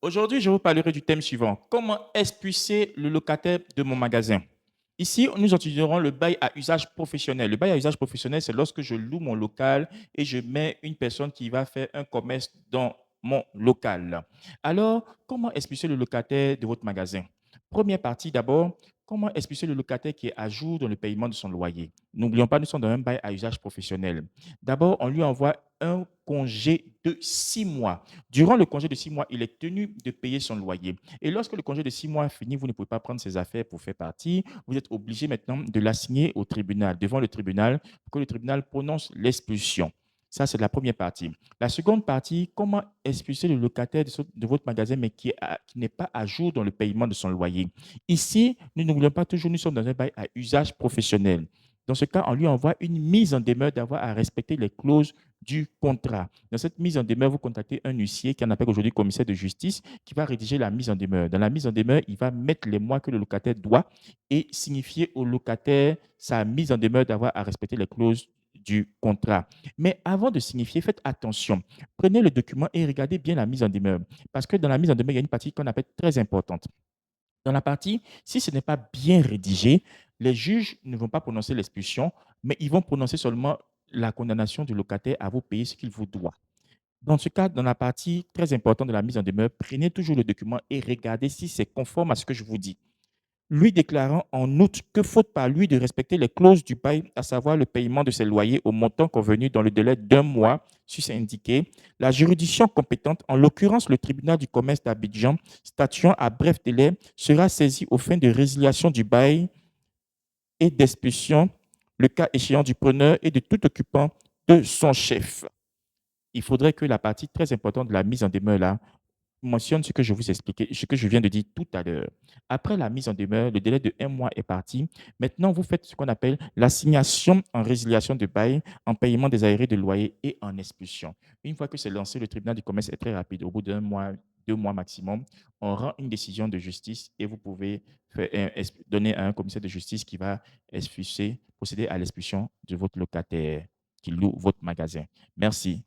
Aujourd'hui, je vous parlerai du thème suivant. Comment expulser le locataire de mon magasin? Ici, nous étudierons le bail à usage professionnel. Le bail à usage professionnel, c'est lorsque je loue mon local et je mets une personne qui va faire un commerce dans mon local. Alors, comment expulser le locataire de votre magasin? Première partie d'abord, comment expulser le locataire qui est à jour dans le paiement de son loyer? N'oublions pas, nous sommes dans un bail à usage professionnel. D'abord, on lui envoie un congé de 6 mois. Durant le congé de 6 mois, il est tenu de payer son loyer. Et lorsque le congé de 6 mois est fini, vous ne pouvez pas prendre ses affaires pour faire partie. Vous êtes obligé maintenant de l'assigner au tribunal, devant le tribunal, pour que le tribunal prononce l'expulsion. Ça, c'est la première partie. La seconde partie, comment expulser le locataire de votre magasin, mais qui n'est pas à jour dans le paiement de son loyer. Ici, nous n'oublions pas toujours, nous sommes dans un bail à usage professionnel. Dans ce cas, on lui envoie une mise en demeure d'avoir à respecter les clauses du contrat. Dans cette mise en demeure, vous contactez un huissier qu'on appelle aujourd'hui commissaire de justice qui va rédiger la mise en demeure. Dans la mise en demeure, il va mettre les mois que le locataire doit et signifier au locataire sa mise en demeure d'avoir à respecter les clauses du contrat. Mais avant de signifier, faites attention. Prenez le document et regardez bien la mise en demeure. Parce que dans la mise en demeure, il y a une partie qu'on appelle très importante. Dans la partie, si ce n'est pas bien rédigé, les juges ne vont pas prononcer l'expulsion, mais ils vont prononcer seulement la condamnation du locataire à vous payer ce qu'il vous doit. Dans ce cas, dans la partie très importante de la mise en demeure, prenez toujours le document et regardez si c'est conforme à ce que je vous dis. Lui déclarant en outre que faute par lui de respecter les clauses du bail, à savoir le paiement de ses loyers au montant convenu dans le délai d'1 mois, sus-indiqué, la juridiction compétente, en l'occurrence le tribunal du commerce d'Abidjan, statuant à bref délai, sera saisie aux fins de résiliation du bail et d'expulsion, le cas échéant du preneur et de tout occupant de son chef. Il faudrait que la partie très importante de la mise en demeure là mentionne ce que je vous expliquais, ce que je viens de dire tout à l'heure. Après la mise en demeure, le délai de 1 mois est parti. Maintenant, vous faites ce qu'on appelle l'assignation en résiliation de bail, en paiement des arriérés de loyer et en expulsion. Une fois que c'est lancé, le tribunal du commerce est très rapide. Au bout d'1 mois, 2 mois maximum, on rend une décision de justice et vous pouvez donner à un commissaire de justice qui va procéder à l'expulsion de votre locataire qui loue votre magasin. Merci.